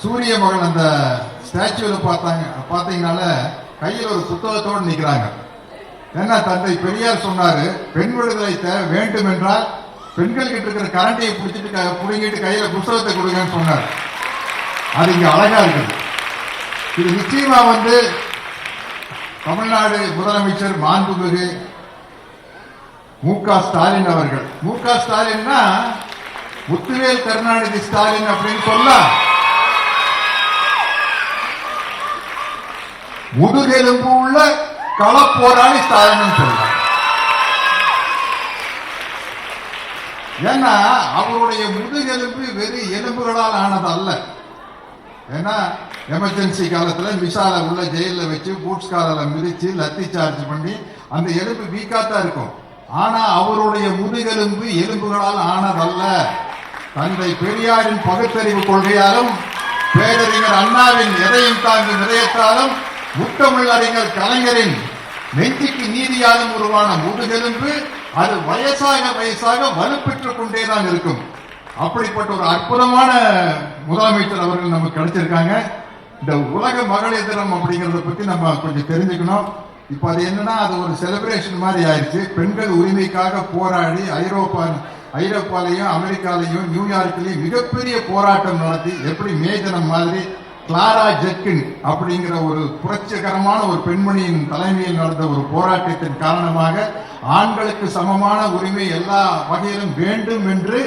சூரிய மகன் அந்த ஸ்டாச்சுல பார்த்தீங்கனால கையில் ஒரு புத்தகத்தோடு நிற்கிறாங்க. ஏன்னா தந்தை பெரியார் சொன்னாரு, பெண் விடுதலை வேண்டும் என்றால் பெண்கள் கிட்ட இருக்கிற கரண்டியை பிடிச்சிட்டு புடுங்கிட்டு கையில புத்தகத்தை கொடுங்கன்னு சொன்னார். அது இங்க அழகா இருக்குது. இது நிச்சயமா தமிழ்நாடு முதலமைச்சர் மாண்புமிகு மு.க. ஸ்டாலின் அவர்கள், மு.க. ஸ்டாலின்னா முத்துவேல் கருணாநிதி ஸ்டாலின் அப்படின்னு சொல்ல முதுகெலும்பு உள்ள களப்போராளி ஸ்டாலின் சொல்றார். ஏன்னா அவருடைய முதுகெலும்பு வெறும் எலும்புகளால் ஆனது அல்ல. ஏன்னா எமர்ஜென்சி காலத்துல மிசால உள்ள ஜெயில வச்சு பூட்ஸ் கால மிதிச்சு லத்தி சார்ஜ் பண்ணி அந்த எலும்பு வீக்காத்தான் இருக்கும். ஆனா அவருடைய முதுகெலும்பு எலும்புகளால் ஆனதல்ல. தந்தை பெரியாரின் பகுத்தறிவு கொள்கையாலும் பேரறிஞர் அண்ணாவின் எதையும் தாங்கும் இதயத்தாலும் முத்தமிழ் அறிஞர் கலைஞரின் நெஞ்சுக்கு நீதியாலும் உருவான முதுகெலும்பு அது வயசாக வலுப்பெற்றுக் கொண்டேதான் இருக்கும். அப்படிப்பட்ட ஒரு அற்புதமான முதலமைச்சர் அவர்கள் நமக்கு கிடைச்சிருக்காங்க. இந்த உலக மகளிர் தினம் அப்படிங்கறத பத்தி நம்ம கொஞ்சம் தெரிஞ்சுக்கணும். இப்ப அது என்னன்னா அது ஒரு செலிப்ரேஷன் மாதிரி ஆயிடுச்சு. பெண்கள் உரிமைக்காக போராடி ஐரோப்பாலையும் அமெரிக்காலையும் நியூயார்க்லயும் மிகப்பெரிய போராட்டம் நடத்தி, எப்படி மே தினம் மாதிரி கிளாரா ஜெட்கின் அப்படிங்கிற ஒரு புரட்சிகரமான ஒரு பெண்மணியின் தலைமையில் நடந்த ஒரு போராட்டத்தின் காரணமாக ஆண்களுக்கு சமமான உரிமை எல்லா வகையிலும் வேண்டும் என்று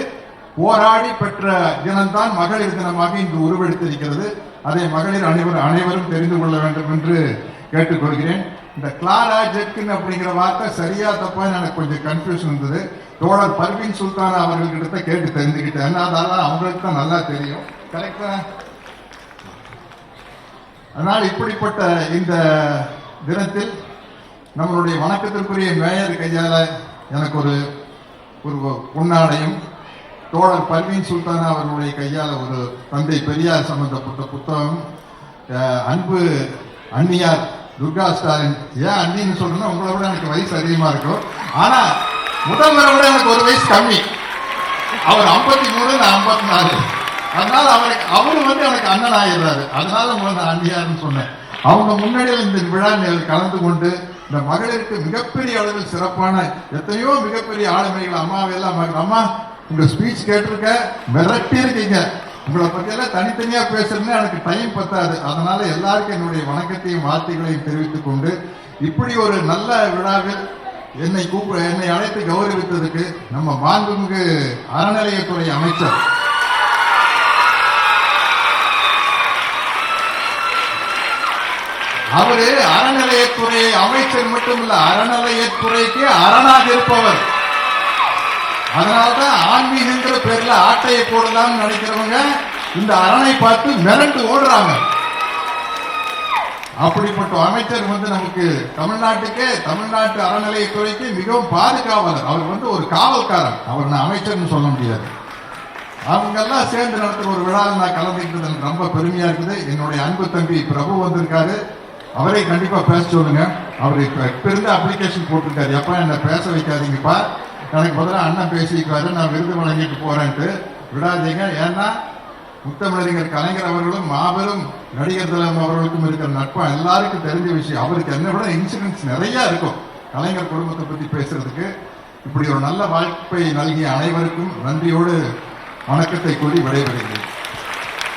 போராடி பெற்ற தினம்தான் மகளிர் தினமாக இன்று உருவெடுத்திருக்கிறது. அதை மகளிர் அனைவரும் தெரிந்து கொள்ள வேண்டும் என்று கேட்டுக்கொள்கிறேன். இந்த கிளாரா ஜெட்கின் அப்படிங்கிற வார்த்தை சரியா தப்பா எனக்கு கொஞ்சம் கன்ஃபியூஷன் இருந்தது. தோழர் பர்வீன் சுல்தானா அவர்கிட்ட கேட்டு தெரிஞ்சுக்கிட்டேன். அதெல்லாம் அவங்களுக்கு தான் நல்லா தெரியும். கரெக்டா? அதனால் இப்படிப்பட்ட இந்த தினத்தில் நம்மளுடைய வணக்கத்திற்குரிய மேயர் கையால எனக்கு ஒரு பொன்னாடையும், தோழர் பர்வீன் சுல்தானா அவர்களுடைய கையால ஒரு தந்தை பெரியார் சம்பந்தப்பட்ட புத்தகம், அன்பு அண்ணியார் துர்கா ஸ்டாலின். ஏன் அண்ணின்னு சொல்றேன்னா உங்களை விட எனக்கு வயசு அதிகமா இருக்கும். ஆனா முதல்வரை விட எனக்கு ஒரு வயசு கம்மி. அவர் 53, நான் 54. அதனால அவரு எனக்கு அண்ணன் ஆயிடுறாரு. அதனால நான் அண்ணியார்னு சொன்னேன். அவங்க முன்னாடியில் இந்த விழா கலந்து கொண்டு இந்த மகளிருக்கு மிகப்பெரிய அளவில் சிறப்பான எத்தனையோ மிகப்பெரிய ஆளுமைகள் அம்மாவெல்லாம், அம்மா உங்க ஸ்பீச் கேட்டிருக்க, மிரட்டி இருக்கீங்க. உங்களை பத்தி எல்லாம் தனித்தனியா பேசுறதுன்னு எனக்கு டைம் பத்தாது. அதனால எல்லாருக்கும் என்னுடைய வணக்கத்தையும் வாழ்த்துக்களையும் தெரிவித்துக் கொண்டு இப்படி ஒரு நல்ல விழாவில் என்னை அழைத்து கௌரவித்ததுக்கு நம்ம மாண்புமிகு அறநிலையத்துறை அமைச்சர் அவரு அறநிலையத்துறை அமைச்சர் மட்டுமல்ல, அறநிலையத்துறைக்கு அரணாக இருப்பவர். அதனால்தான் ஆன்மீகங்கிற பேர்ல ஆட்டையை போடலாம்னு நினைக்கிறவங்க இந்த அரணை பார்த்து மிரண்டு ஓடுறாங்க. அப்படிப்பட்ட அமைச்சர் நமக்கு தமிழ்நாட்டு அறநிலையத்துறைக்கு மிகவும் பாதுகாவலர். அவர் ஒரு காவல்காரன். அவர் நான் அமைச்சர்னு சொல்ல முடியாது. அவங்க எல்லாம் சேர்ந்து நடத்துற ஒரு விழாவில் நான் கலந்துக்கிட்டது எனக்கு ரொம்ப பெருமையா இருக்குது. என்னுடைய அன்பு தம்பி பிரபு வந்திருக்காரு. அவரை கண்டிப்பா பேச சொல்லுங்க. அவர் இப்ப இருந்து அப்ளிகேஷன் போட்டிருக்காரு, எப்ப என்ன பேச வைக்காதீங்கப்பா, எனக்கு பதிலாக அண்ணன் பேசிக்காரு, நான் விருது வழங்கிட்டு போறேன்ட்டு விடாதீங்க. ஏன்னா முத்தமிழறிஞர் கலைஞர் அவர்களும் மாபெரும் நடிகர் திலகம் அவர்களுக்கும் இருக்கிற நட்பா எல்லாருக்கும் தெரிஞ்ச விஷயம். அவருக்கு என்ன விட இன்சிடென்ட்ஸ் நிறைய இருக்கும் கலைஞர் குடும்பத்தை பத்தி பேசுறதுக்கு. இப்படி ஒரு நல்ல வாய்ப்பை நல்கிய அனைவருக்கும் நன்றியோடு வணக்கத்தை கூறி விடைபெறுகிறேன்.